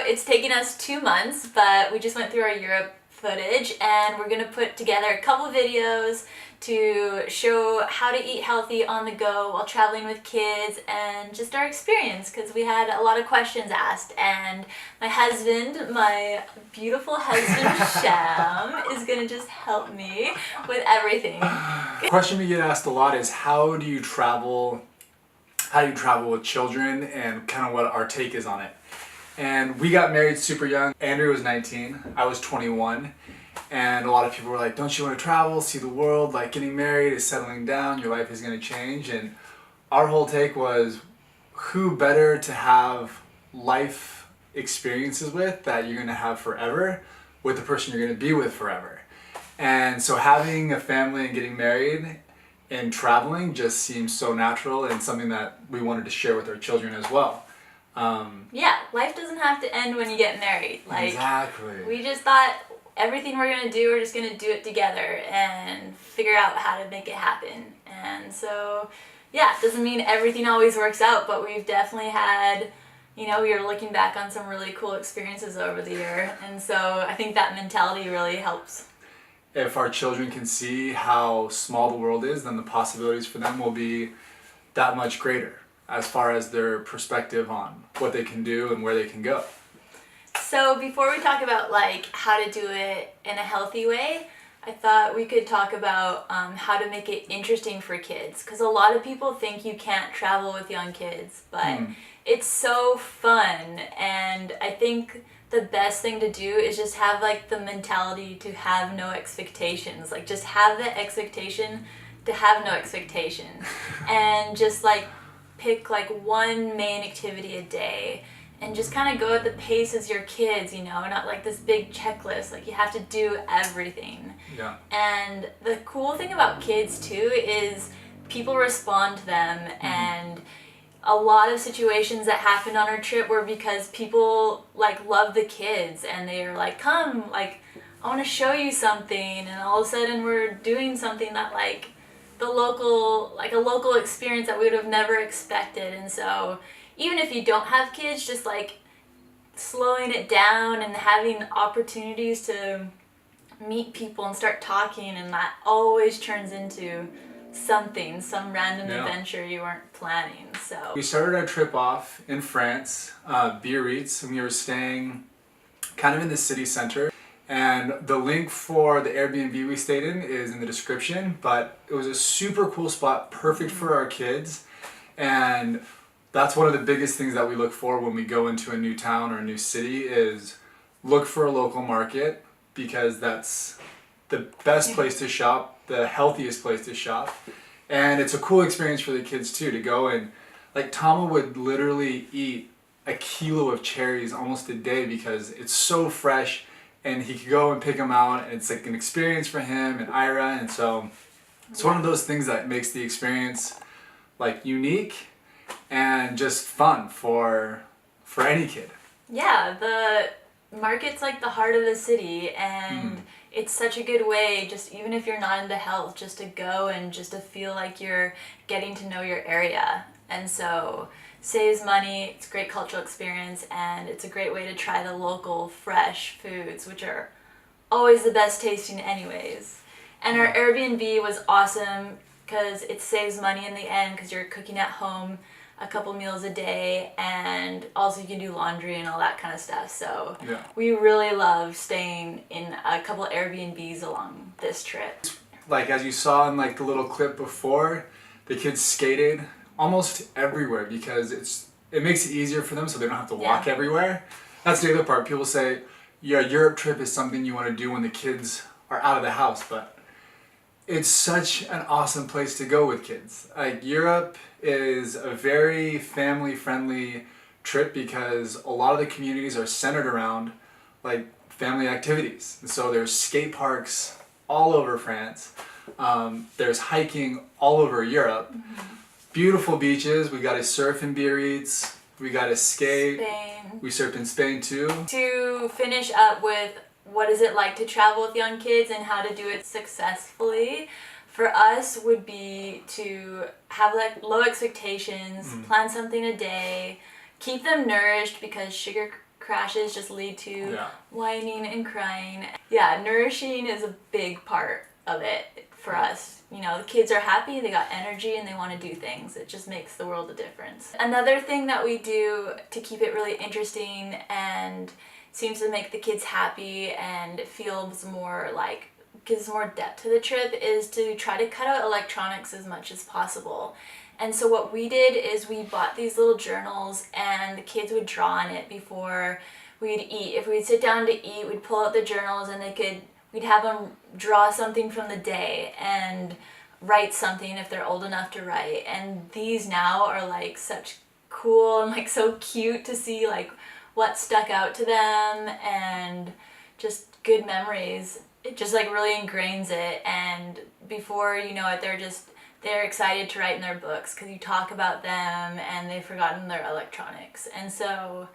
it's taken us 2 months, but we just went through our Europe footage, and we're gonna put together a couple videos to show how to eat healthy on the go while traveling with kids and just our experience, because we had a lot of questions asked, and my husband, my beautiful husband Sham, is gonna just help me with everything. The question we get asked a lot is how do you travel with children, and kind of what our take is on it. And we got married super young. Andrew was 19, I was 21. And a lot of people were like, don't you want to travel, see the world? Like, getting married is settling down, your life is going to change. And our whole take was, who better to have life experiences with that you're going to have forever with the person you're going to be with forever. And so having a family and getting married and traveling just seems so natural, and something that we wanted to share with our children as well. Yeah, life doesn't have to end when you get married. Like, exactly. We just thought everything we're gonna do, we're just gonna do it together and figure out how to make it happen. And so, yeah, it doesn't mean everything always works out, but we've definitely had, we were looking back on some really cool experiences over the year. And so I think that mentality really helps. If our children can see how small the world is, then the possibilities for them will be that much greater as far as their perspective on what they can do and where they can go. So before we talk about how to do it in a healthy way, I thought we could talk about how to make it interesting for kids, because a lot of people think you can't travel with young kids, but it's so fun. And I think the best thing to do is just have the mentality to have no expectations. Just have the expectation to have no expectation. And just pick one main activity a day and just kind of go at the pace as your kids, not this big checklist, you have to do everything. Yeah. And the cool thing about kids too is people respond to them, and a lot of situations that happened on our trip were because people love the kids, and they're like, come, I want to show you something, and all of a sudden we're doing something that a local experience that we would have never expected. And so even if you don't have kids, just slowing it down and having opportunities to meet people and start talking, and that always turns into some random adventure you weren't planning. So we started our trip off in France, Biarritz, and we were staying kind of in the city center. And the link for the Airbnb we stayed in is in the description, but it was a super cool spot, perfect for our kids. And that's one of the biggest things that we look for when we go into a new town or a new city, is look for a local market, because that's the best place to shop, the healthiest place to shop. And it's a cool experience for the kids too, to go and Tama would literally eat a kilo of cherries almost a day because it's so fresh, and he could go and pick them out, and it's an experience for him and Ira. And so it's one of those things that makes the experience unique and just fun for any kid. Yeah, the market's the heart of the city, and it's such a good way, just even if you're not into health, just to go and just to feel like you're getting to know your area. And so saves money, it's a great cultural experience, and it's a great way to try the local fresh foods, which are always the best tasting anyways. And our Airbnb was awesome because it saves money in the end, because you're cooking at home a couple meals a day, and also you can do laundry and all that kind of stuff. So we really love staying in a couple Airbnbs along this trip. As you saw in the little clip before, the kids skated almost everywhere because it makes it easier for them, so they don't have to walk everywhere. That's the other part. People say, yeah, Europe trip is something you want to do when the kids are out of the house, but it's such an awesome place to go with kids. Europe is a very family-friendly trip because a lot of the communities are centered around family activities. And so there's skate parks all over France. There's hiking all over Europe. Beautiful beaches. We got to surf in Biarritz. We got to skate. Spain. We surfed in Spain too. To finish up with what is it like to travel with young kids and how to do it successfully, for us would be to have low expectations, plan something a day, keep them nourished, because sugar crashes just lead to Yeah. whining and crying. Yeah, nourishing is a big part of it for us. You know, the kids are happy, they got energy, and they want to do things. It just makes the world a difference. Another thing that we do to keep it really interesting and seems to make the kids happy and it feels more like, gives more depth to the trip, is to try to cut out electronics as much as possible. And so what we did is we bought these little journals and the kids would draw on it before we'd eat. If we'd sit down to eat, we'd pull out the journals and we'd have them draw something from the day and write something if they're old enough to write. And these now are like such cool and like so cute to see like what stuck out to them and just good memories. It just like really ingrains it, and before you know it, they're excited to write in their books because you talk about them and they've forgotten their electronics. And so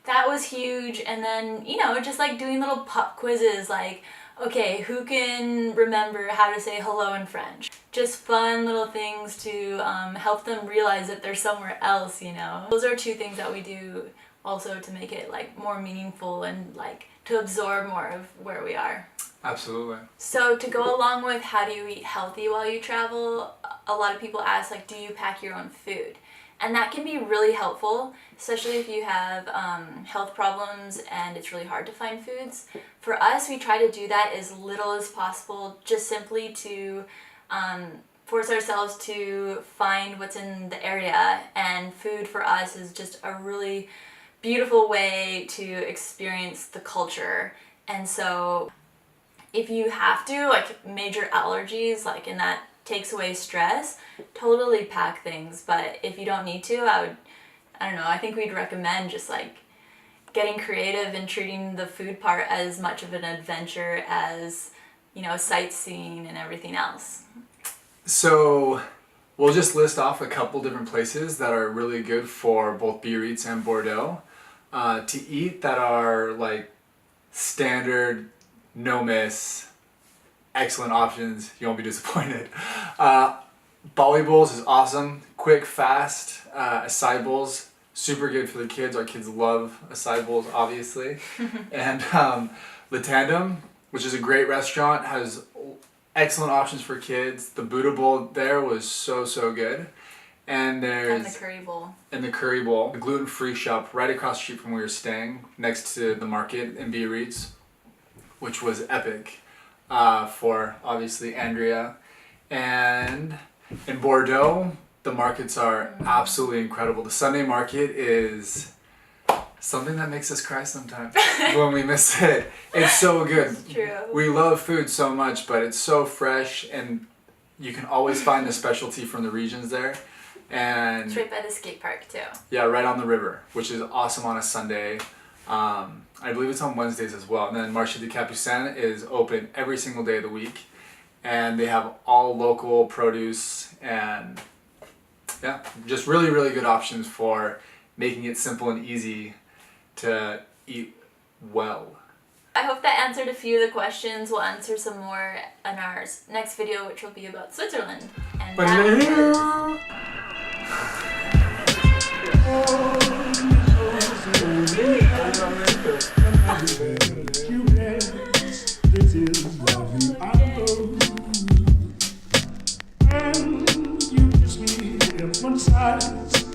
that was huge. And then, you know, just like doing little pop quizzes like, okay, who can remember how to say hello in French? Just fun little things to help them realize that they're somewhere else, you know. Those are two things that we do also to make it like more meaningful and like to absorb more of where we are. Absolutely. So to go along with how do you eat healthy while you travel, a lot of people ask like, do you pack your own food? And that can be really helpful, especially if you have health problems and it's really hard to find foods. For us, we try to do that as little as possible, just simply to force ourselves to find what's in the area. And food for us is just a really beautiful way to experience the culture. And so if you have to, like major allergies, like, and that takes away stress, totally pack things. But if you don't need to, I don't know, I think we'd recommend just like getting creative and treating the food part as much of an adventure as, you know, sightseeing and everything else. So we'll just list off a couple different places that are really good for both Biarritz and Bordeaux to eat, that are like standard, no miss, excellent options. You won't be disappointed. Bali bowls is awesome, quick, fast. Acai bowls, super good for the kids. Our kids love acai bowls, obviously. And Le Tandem, which is a great restaurant, has excellent options for kids. The Buddha bowl there was so good. And there's the curry bowl. And the curry bowl, the gluten-free shop right across the street from where we were staying, next to the market in Biarritz, which was epic for obviously Andrea. And in Bordeaux, the markets are absolutely incredible. The Sunday market is something that makes us cry sometimes when we miss it. It's so good. It's true. We love food so much, but it's so fresh, and you can always find the specialty from the regions there. And it's right by the skate park too. Yeah, right on the river, which is awesome on a Sunday. I believe it's on Wednesdays as well. And then Marché des Capucins is open every single day of the week. And they have all local produce and yeah, just really good options for making it simple and easy to eat well. I hope that answered a few of the questions. We'll answer some more in our next video, which will be about Switzerland. And This is lovely, I know. And you kiss me in one side.